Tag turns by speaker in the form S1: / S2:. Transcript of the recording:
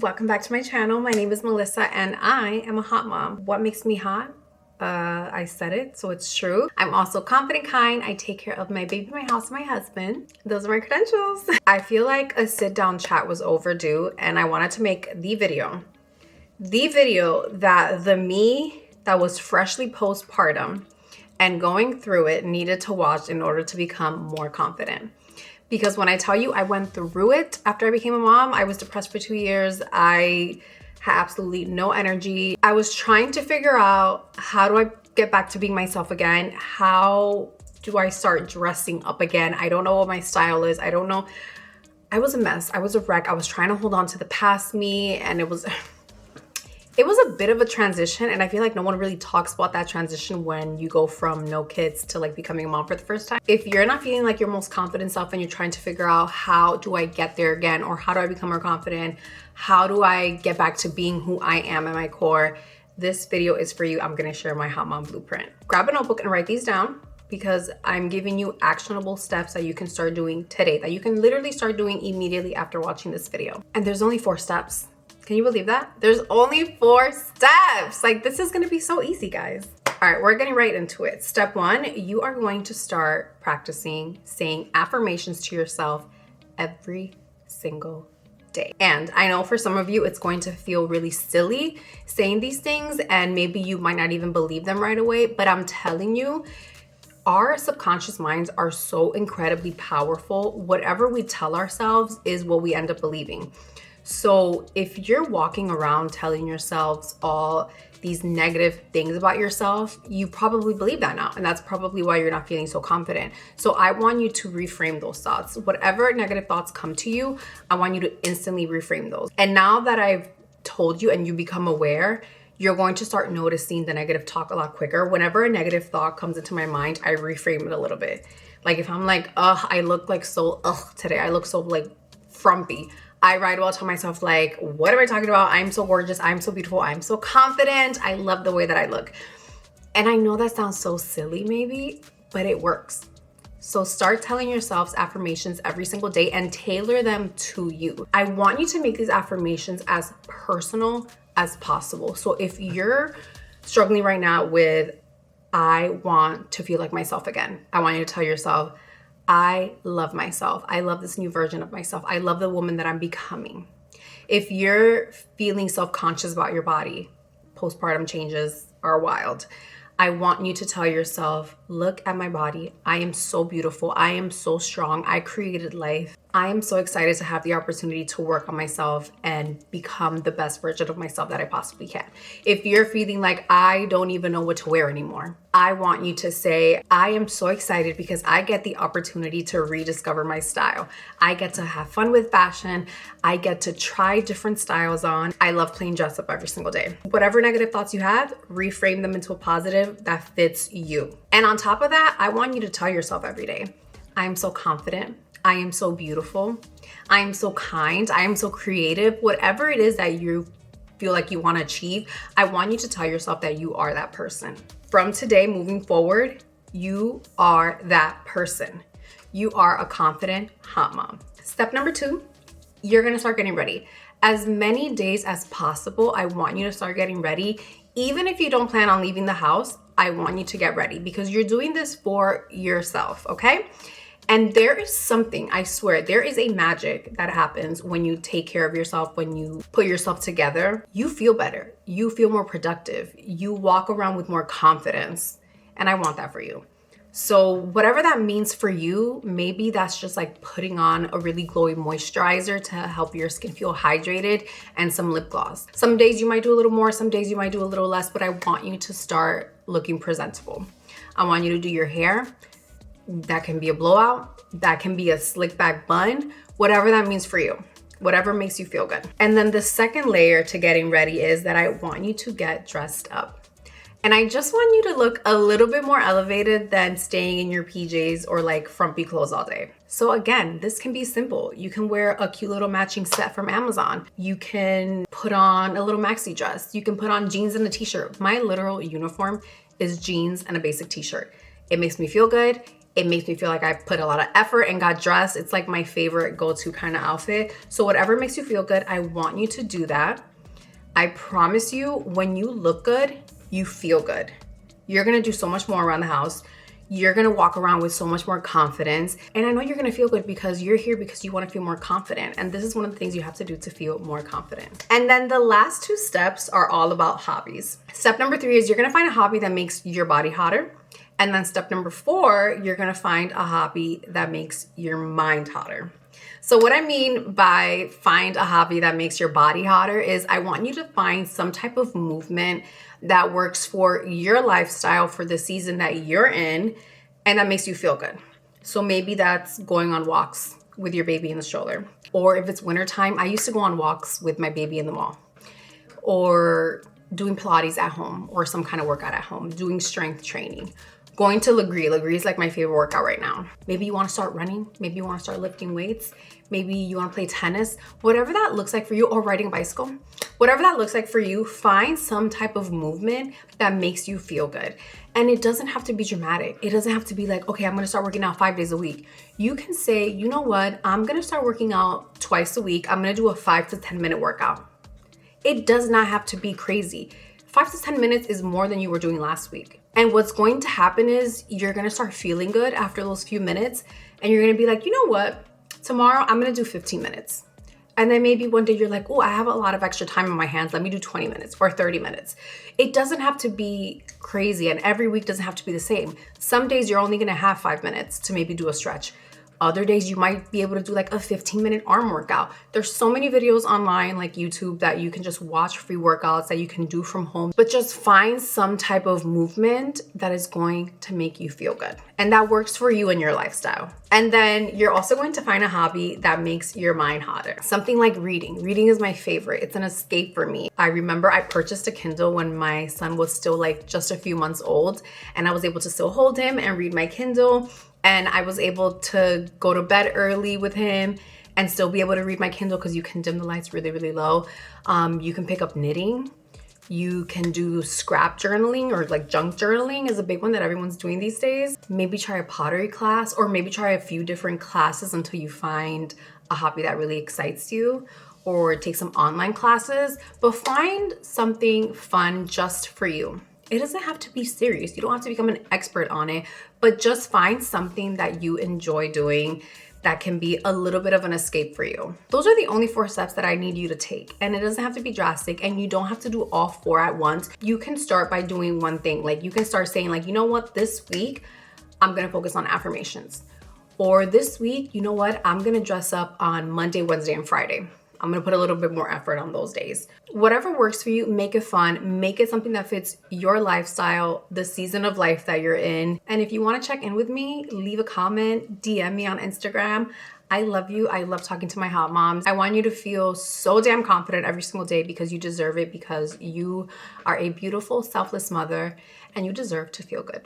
S1: Welcome back to my channel. My name is Melissa and I am a hot mom. What makes me hot? I said it, so it's true. I'm also confident, kind. I take care of my baby, my house, and my husband. Those are my credentials. I feel like a sit-down chat was overdue and I wanted to make the video that the me that was freshly postpartum and going through it needed to watch in order to become more confident. Because when I tell you I went through it after I became a mom, I was depressed for 2 years. I had absolutely no energy. I was trying to figure out, how do I get back to being myself again? How do I start dressing up again? I don't know what my style is. I don't know. I was a mess. I was a wreck. I was trying to hold on to the past me, and it was a bit of a transition, and I feel like no one really talks about that transition when you go from no kids to like becoming a mom for the first time. If you're not feeling like your most confident self and you're trying to figure out, how do I get there again, or how do I become more confident? How do I get back to being who I am at my core? This video is for you. I'm gonna share my hot mom blueprint. Grab a notebook and write these down, because I'm giving you actionable steps that you can start doing today, that you can literally start doing immediately after watching this video. And there's only 4 steps. Can you believe that? There's only 4 steps. Like, this is gonna be so easy, guys. All right, we're getting right into it. Step 1, you are going to start practicing saying affirmations to yourself every single day. And I know for some of you, it's going to feel really silly saying these things, and maybe you might not even believe them right away, but I'm telling you, our subconscious minds are so incredibly powerful. Whatever we tell ourselves is what we end up believing. So if you're walking around telling yourselves all these negative things about yourself, you probably believe that now. And that's probably why you're not feeling so confident. So I want you to reframe those thoughts. Whatever negative thoughts come to you, I want you to instantly reframe those. And now that I've told you and you become aware, you're going to start noticing the negative talk a lot quicker. Whenever a negative thought comes into my mind, I reframe it a little bit. Like if I'm like, I look like so, today, I look so like frumpy. I write well, tell myself like, what am I talking about? I'm so gorgeous. I'm so beautiful. I'm so confident. I love the way that I look. And I know that sounds so silly maybe, but it works. So start telling yourselves affirmations every single day and tailor them to you. I want you to make these affirmations as personal as possible. So if you're struggling right now with, I want to feel like myself again, I want you to tell yourself, I love myself. I love this new version of myself. I love the woman that I'm becoming. If you're feeling self-conscious about your body, postpartum changes are wild. I want you to tell yourself, look at my body. I am so beautiful. I am so strong. I created life. I am so excited to have the opportunity to work on myself and become the best version of myself that I possibly can. If you're feeling like I don't even know what to wear anymore, I want you to say, I am so excited because I get the opportunity to rediscover my style. I get to have fun with fashion. I get to try different styles on. I love playing dress up every single day. Whatever negative thoughts you have, reframe them into a positive that fits you. And on top of that, I want you to tell yourself every day, I am so confident. I am so beautiful. I am so kind. I am so creative. Whatever it is that you feel like you want to achieve, I want you to tell yourself that you are that person. From today moving forward, you are that person. You are a confident hot mom. Step number 2, you're going to start getting ready. As many days as possible, I want you to start getting ready. Even if you don't plan on leaving the house, I want you to get ready because you're doing this for yourself, okay? And there is something, I swear, there is a magic that happens when you take care of yourself, when you put yourself together. You feel better. You feel more productive. You walk around with more confidence. And I want that for you. So whatever that means for you, maybe that's just like putting on a really glowy moisturizer to help your skin feel hydrated and some lip gloss. Some days you might do a little more, some days you might do a little less, but I want you to start looking presentable. I want you to do your hair. That can be a blowout, that can be a slick back bun, whatever that means for you, whatever makes you feel good. And then the second layer to getting ready is that I want you to get dressed up. And I just want you to look a little bit more elevated than staying in your PJs or like frumpy clothes all day. So again, this can be simple. You can wear a cute little matching set from Amazon. You can put on a little maxi dress. You can put on jeans and a t-shirt. My literal uniform is jeans and a basic t-shirt. It makes me feel good. It makes me feel like I put a lot of effort and got dressed. It's like my favorite go-to kind of outfit. So whatever makes you feel good, I want you to do that. I promise you, when you look good, you feel good. You're gonna do so much more around the house. You're gonna walk around with so much more confidence. And I know you're gonna feel good because you're here because you wanna feel more confident. And this is one of the things you have to do to feel more confident. And then the last 2 steps are all about hobbies. Step number 3 is you're gonna find a hobby that makes your body hotter. And then step number 4, you're gonna find a hobby that makes your mind hotter. So what I mean by find a hobby that makes your body hotter is I want you to find some type of movement that works for your lifestyle for the season that you're in and that makes you feel good. So maybe that's going on walks with your baby in the stroller. Or if it's wintertime, I used to go on walks with my baby in the mall. Or doing Pilates at home or some kind of workout at home, doing strength training. Going to Legree. Legree is like my favorite workout right now. Maybe you want to start running. Maybe you want to start lifting weights. Maybe you want to play tennis. Whatever that looks like for you, or riding a bicycle. Whatever that looks like for you, find some type of movement that makes you feel good. And it doesn't have to be dramatic. It doesn't have to be like, okay, I'm going to start working out 5 days a week. You can say, you know what? I'm going to start working out twice a week. I'm going to do a 5 to 10 minute workout. It does not have to be crazy. 5 to 10 minutes is more than you were doing last week. And what's going to happen is you're going to start feeling good after those few minutes. And you're going to be like, you know what? Tomorrow I'm going to do 15 minutes. And then maybe one day you're like, oh, I have a lot of extra time on my hands. Let me do 20 minutes or 30 minutes. It doesn't have to be crazy. And every week doesn't have to be the same. Some days you're only going to have 5 minutes to maybe do a stretch. Other days you might be able to do like a 15-minute arm workout. There's so many videos online like YouTube that you can just watch, free workouts that you can do from home, but just find some type of movement that is going to make you feel good and that works for you and your lifestyle. And then you're also going to find a hobby that makes your mind hotter. Something like reading. Reading is my favorite. It's an escape for me. I remember I purchased a Kindle when my son was still like just a few months old, and I was able to still hold him and read my Kindle. And I was able to go to bed early with him and still be able to read my Kindle because you can dim the lights really, really low. You can pick up knitting. You can do scrap journaling, or like junk journaling is a big one that everyone's doing these days. Maybe try a pottery class, or maybe try a few different classes until you find a hobby that really excites you, or take some online classes, but find something fun just for you. It doesn't have to be serious. You don't have to become an expert on it, but just find something that you enjoy doing that can be a little bit of an escape for you. Those are the only 4 steps that I need you to take. And it doesn't have to be drastic, and you don't have to do all 4 at once. You can start by doing one thing. Like you can start saying like, you know what, this week I'm gonna focus on affirmations. Or this week, you know what, I'm gonna dress up on Monday, Wednesday, and Friday. I'm gonna put a little bit more effort on those days. Whatever works for you, make it fun. Make it something that fits your lifestyle, the season of life that you're in. And if you wanna check in with me, leave a comment, DM me on Instagram. I love you. I love talking to my hot moms. I want you to feel so damn confident every single day because you deserve it, because you are a beautiful, selfless mother and you deserve to feel good.